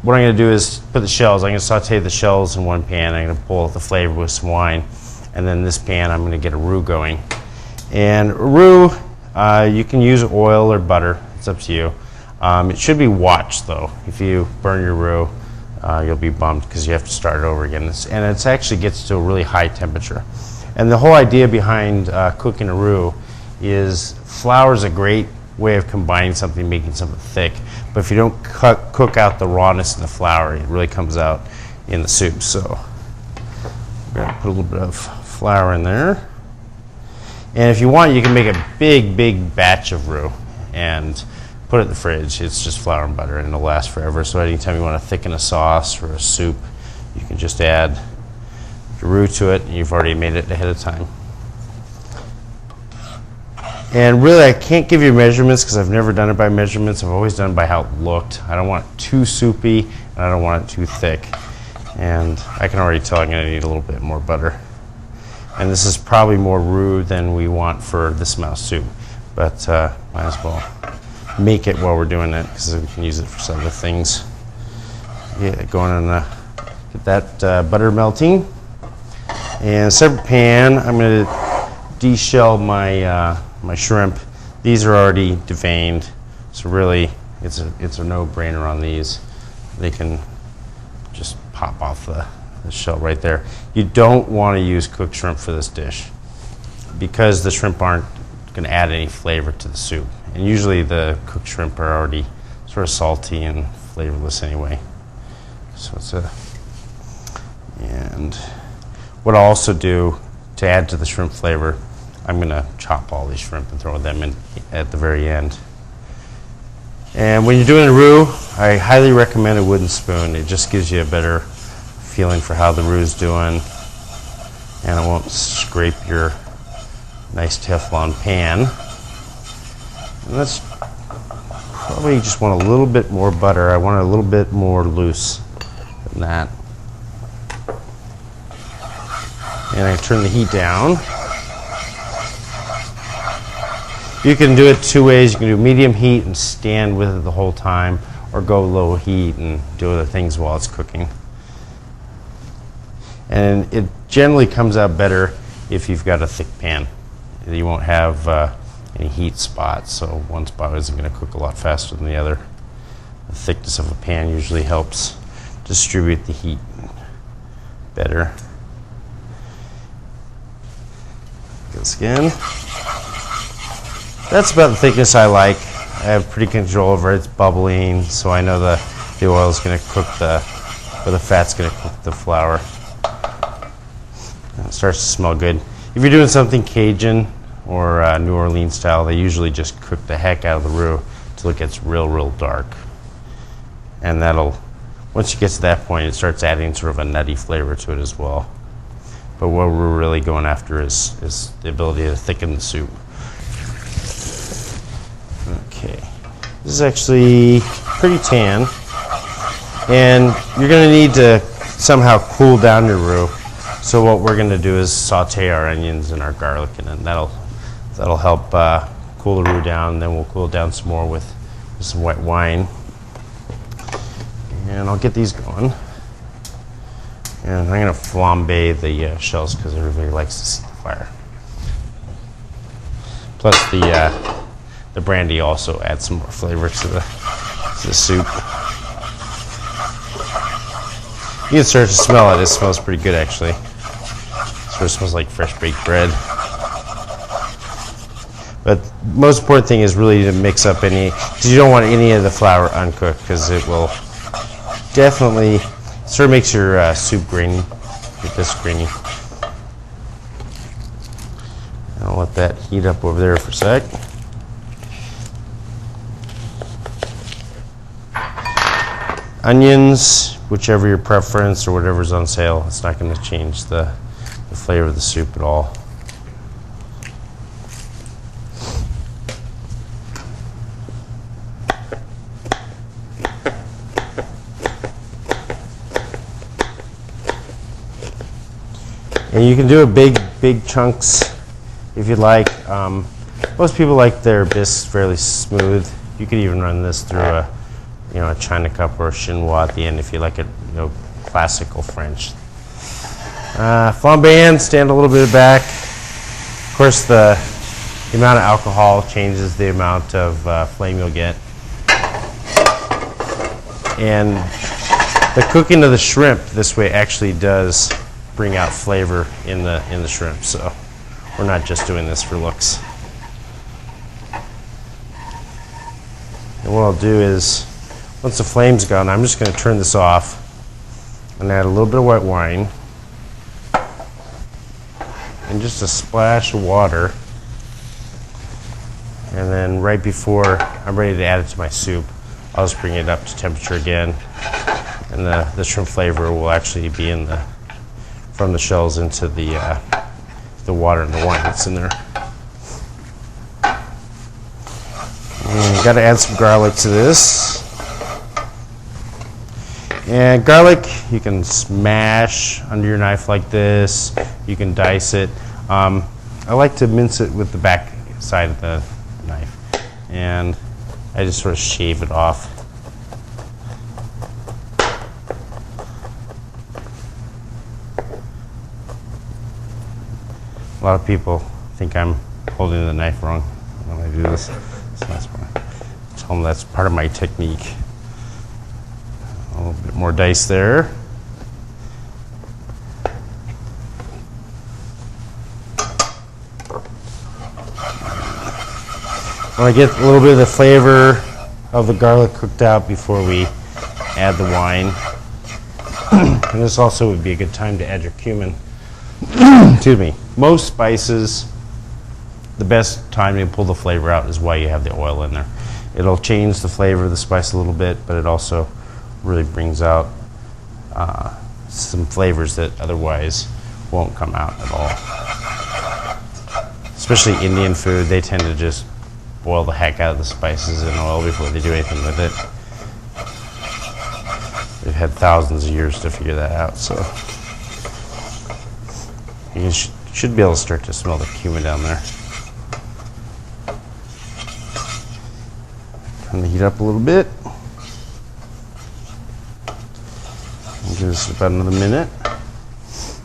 what I'm going to do is put the shells. I'm going to saute the shells in one pan. I'm going to boil the flavor with some wine. And then this pan, I'm going to get a roux going. And roux, you can use oil or butter. It's up to you. It should be watched, though. If you burn your roux, you'll be bummed because you have to start it over again. And it actually gets to a really high temperature. And the whole idea behind cooking a roux is flour is a great way of combining something, making something thick. But if you don't cook out the rawness in the flour, it really comes out in the soup. So we're going to put a little bit of flour in there. And if you want, you can make a big batch of roux and put it in the fridge. It's just flour and butter and it'll last forever. So anytime you want to thicken a sauce or a soup, you can just add your roux to it and you've already made it ahead of time. And really, I can't give you measurements because I've never done it by measurements. I've always done it by how it looked. I don't want it too soupy, and I don't want it too thick. And I can already tell I'm going to need a little bit more butter. And this is probably more roux than we want for this amount of soup. But might as well make it while we're doing it because we can use it for some other things. Yeah, going on, get that butter melting. And a separate pan, I'm going to deshell my shrimp. These are already deveined, so really it's a no-brainer on these. They can just pop off the shell right there. You don't want to use cooked shrimp for this dish because the shrimp aren't going to add any flavor to the soup. And usually the cooked shrimp are already sort of salty and flavorless anyway. So and what I'll also do to add to the shrimp flavor, I'm going to chop all these shrimp and throw them in at the very end. And when you're doing a roux, I highly recommend a wooden spoon. It just gives you a better feeling for how the roux is doing, and it won't scrape your nice Teflon pan. And that's probably just want a little bit more butter. I want it a little bit more loose than that. And I turn the heat down. You can do it two ways. You can do medium heat and stand with it the whole time, or go low heat and do other things while it's cooking. And it generally comes out better if you've got a thick pan. You won't have any heat spots, so one spot isn't going to cook a lot faster than the other. The thickness of a pan usually helps distribute the heat better. This again. That's about the thickness I like. I have pretty control over it. It's bubbling, so I know the oil is going to cook or the fat's going to cook the flour. And it starts to smell good. If you're doing something Cajun or New Orleans style, they usually just cook the heck out of the roux until it gets real dark. And once you get to that point, it starts adding sort of a nutty flavor to it as well. But what we're really going after is the ability to thicken the soup. Okay, this is actually pretty tan, and you're going to need to somehow cool down your roux. So what we're going to do is saute our onions and our garlic, and then that'll help cool the roux down. Then we'll cool it down some more with some white wine. And I'll get these going. And I'm going to flambe the shells because everybody likes to see the fire. Plus the brandy also adds some more flavor to the soup. You can start to smell it. It smells pretty good, actually. It sort of smells like fresh baked bread. But the most important thing is really to mix up because you don't want any of the flour uncooked, because it will definitely sort of makes your soup grainy, get this grainy. I'll let that heat up over there for a sec. Onions, whichever your preference or whatever's on sale, it's not going to change the flavor of the soup at all. And you can do it big chunks if you'd like. Most people like their bisques fairly smooth. You could even run this through you know, a China cup or a chinois at the end if you like it, you know, classical French. Flambéing, stand a little bit back. Of course, the amount of alcohol changes the amount of flame you'll get. And the cooking of the shrimp this way actually does bring out flavor in the shrimp, so we're not just doing this for looks. And what I'll do is, once the flame's gone, I'm just going to turn this off and add a little bit of white wine and just a splash of water. And then right before I'm ready to add it to my soup, I'll just bring it up to temperature again, and the shrimp flavor will actually be from the shells into the water and the wine that's in there. And got to add some garlic to this. And garlic, you can smash under your knife like this. You can dice it. I like to mince it with the back side of the knife, and I just sort of shave it off. A lot of people think I'm holding the knife wrong when I do this. So that's why I tell them that's part of my technique. A little bit more dice there. I want to get a little bit of the flavor of the garlic cooked out before we add the wine. And this also would be a good time to add your cumin. Excuse me. Most spices, the best time to pull the flavor out is while you have the oil in there. It'll change the flavor of the spice a little bit, but it also really brings out some flavors that otherwise won't come out at all. Especially Indian food, they tend to just boil the heck out of the spices in oil before they do anything with it. They've had thousands of years to figure that out, so you should be able to start to smell the cumin down there. Turn the heat up a little bit. Give this about another minute.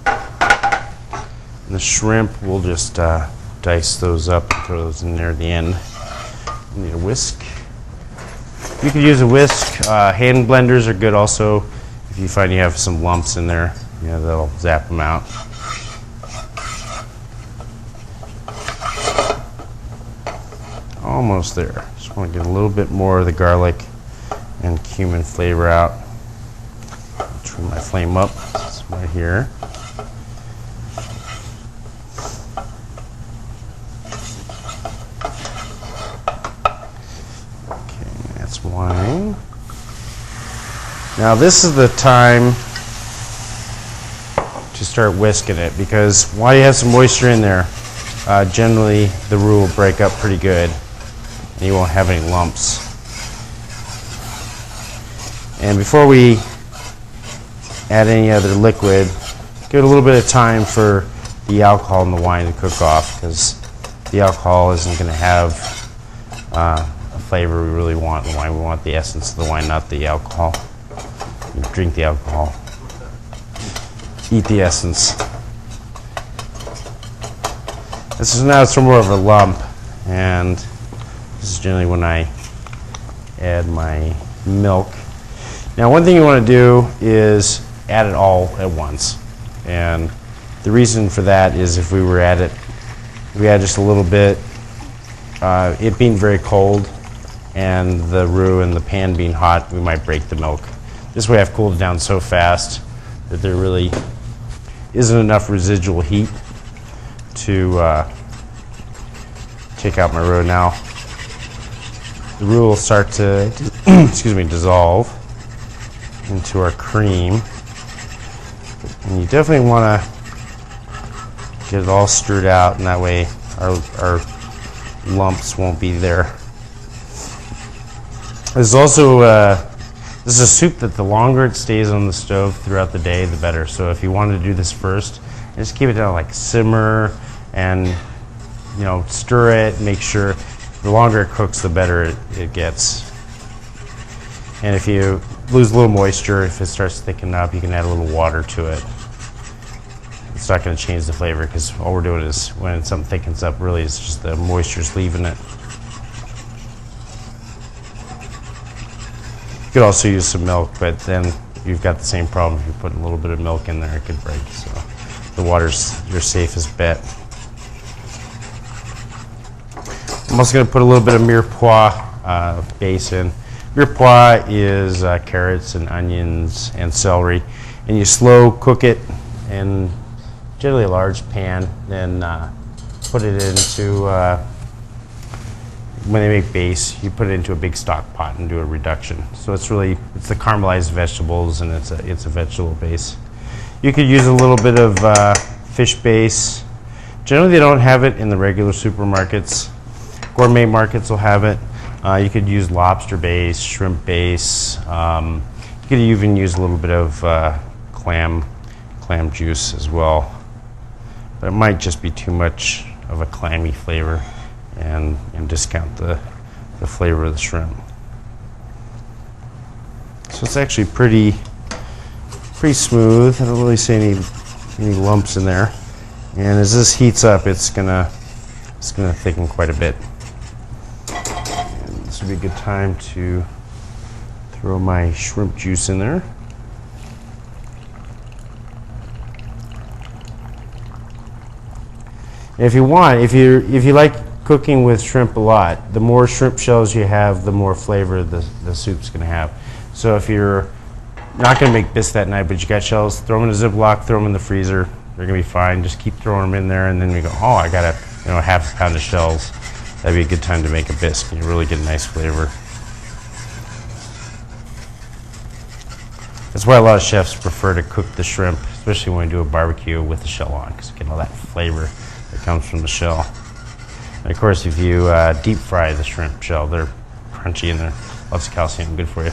And the shrimp, we'll just dice those up and throw those in there at the end. You need a whisk. You could use a whisk. Hand blenders are good also. If you find you have some lumps in there, you know, they'll zap them out. Almost there. Just want to get a little bit more of the garlic and cumin flavor out. Turn my flame up. It's right here. Okay, that's wine. Now this is the time to start whisking it, because while you have some moisture in there, generally the roux will break up pretty good and you won't have any lumps. And before we add any other liquid, give it a little bit of time for the alcohol in the wine to cook off, because the alcohol isn't going to have a flavor we really want in the wine. We want the essence of the wine, not the alcohol. You drink the alcohol, eat the essence. This is now some more of a lump, and this is generally when I add my milk. Now, one thing you want to do is add it all at once, and the reason for that is if we add just a little bit, it being very cold and the roux and the pan being hot, we might break the milk. This way I've cooled it down so fast that there really isn't enough residual heat to take out my roux. Now the roux will start to dissolve into our cream, and you definitely want to get it all stirred out, and that way our lumps won't be there. There's also this is a soup that the longer it stays on the stove throughout the day, the better. So if you want to do this first, just keep it down, like simmer, and stir it. Make sure the longer it cooks, the better it gets. And if you lose a little moisture, if it starts to thicken up, you can add a little water to it. It's not going to change the flavor because all we're doing is when something thickens up, really it's just the moisture's leaving it. You could also use some milk, but then you've got the same problem. If you put a little bit of milk in there, it could break. So the water's your safest bet. I'm also going to put a little bit of mirepoix base in. Mirepoix is carrots and onions and celery, and you slow cook it in generally a large pan, then put it into, when they make base, you put it into a big stock pot and do a reduction. So it's the caramelized vegetables, and it's a vegetable base. You could use a little bit of fish base. Generally they don't have it in the regular supermarkets. Gourmet markets will have it. You could use lobster base, shrimp base. You could even use a little bit of clam juice as well. But it might just be too much of a clammy flavor and discount the flavor of the shrimp. So it's actually pretty smooth. I don't really see any lumps in there. And as this heats up, it's gonna thicken quite a bit. And this would be a good time to throw my shrimp juice in there. If you want, if you like cooking with shrimp a lot, the more shrimp shells you have, the more flavor the soup's going to have. So if you're not going to make bisque that night, but you got shells, throw them in a Ziploc, throw them in the freezer. They're going to be fine. Just keep throwing them in there, and then you go, oh, I got half a pound of shells. That'd be a good time to make a bisque. You really get a nice flavor. That's why a lot of chefs prefer to cook the shrimp, especially when you do a barbecue with the shell on, because you get all that flavor that comes from the shell. And of course, if you deep fry the shrimp shell, they're crunchy and they're lots of calcium, good for you.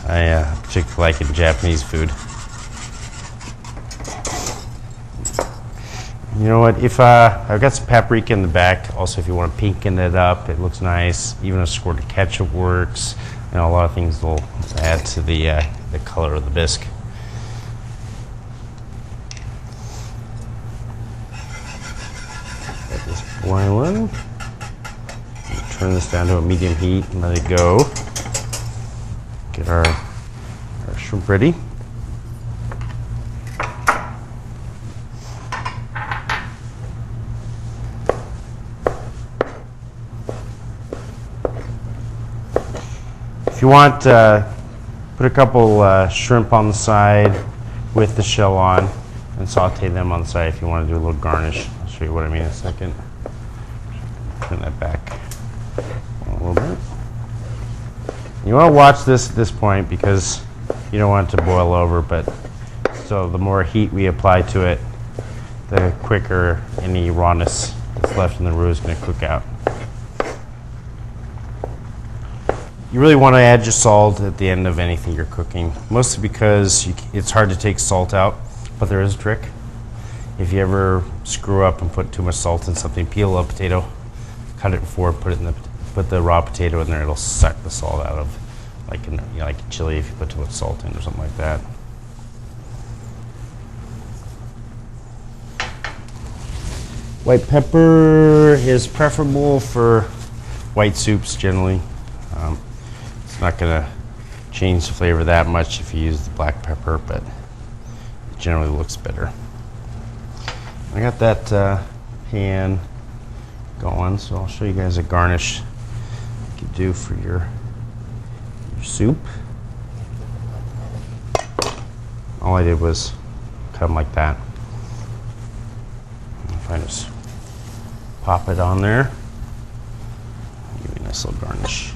I particularly like it in Japanese food. You know what? If I've got some paprika in the back. Also, if you want to pinken it up, it looks nice. Even a squirt of ketchup works. You know, a lot of things will add to the color of the bisque. Let this boil. Turn this down to a medium heat and let it go. Get our shrimp ready. If you want, put a couple shrimp on the side with the shell on and saute them on the side if you want to do a little garnish. I'll show you what I mean in a second. Turn that back a little bit. You want to watch this at this point because you don't want it to boil over, but so the more heat we apply to it, the quicker any rawness that's left in the roux is going to cook out. You really want to add your salt at the end of anything you're cooking, mostly because it's hard to take salt out, but there is a trick. If you ever screw up and put too much salt in something, peel a potato, cut it before, put the raw potato in there, it'll suck the salt out of, like chili if you put too much salt in or something like that. White pepper is preferable for white soups generally. It's not going to change the flavor that much if you use the black pepper, but it generally looks better. I got that pan going, so I'll show you guys a garnish you could do for your soup. All I did was cut them like that. If I just pop it on there, give you a nice little garnish.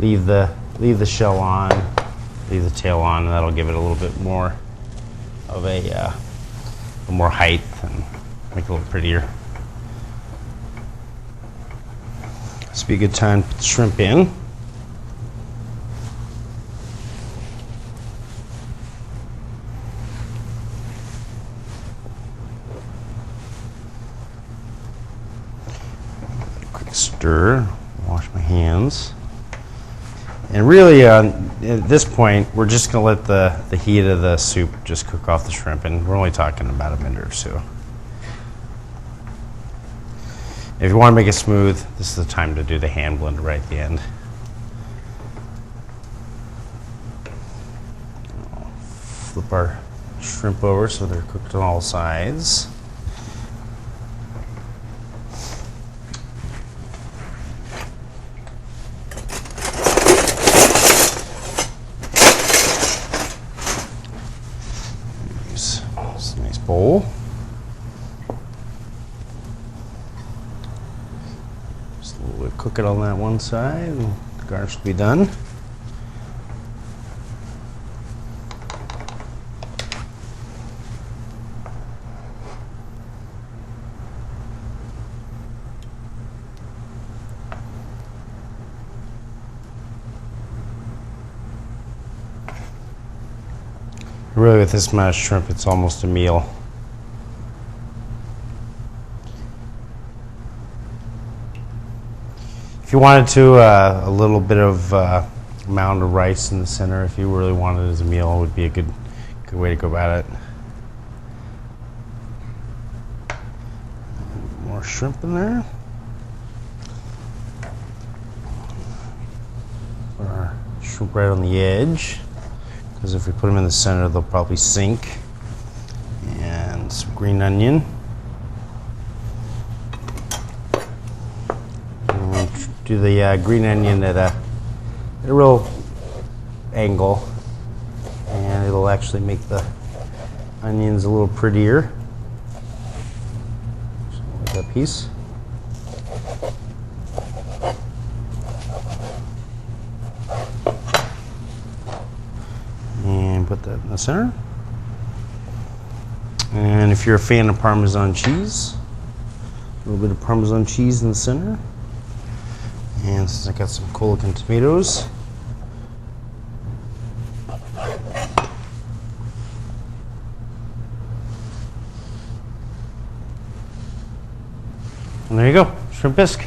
Leave the shell on, leave the tail on, and that'll give it a little bit more of a more height and make it a little prettier. This would be a good time to put the shrimp in. Quick stir, wash my hands. And really, at this point, we're just going to let the heat of the soup just cook off the shrimp, and we're only talking about a minute or so. If you want to make it smooth, this is the time to do the hand blend right at the end. I'll flip our shrimp over so they're cooked on all sides. Use this nice bowl. Just a little bit, cook it on that one side, and the garnish will be done. Really, with this amount of shrimp, it's almost a meal. If you wanted to, a little bit of mound of rice in the center, if you really wanted it as a meal, would be a good way to go about it. More shrimp in there. Put our shrimp right on the edge, because if we put them in the center, they'll probably sink. And some green onion. And do the green onion at a real angle, and it'll actually make the onions a little prettier. So like that piece. And put that in the center. And if you're a fan of Parmesan cheese, a little bit of Parmesan cheese in the center. And since I got some colacan tomatoes, and there you go, shrimp bisque.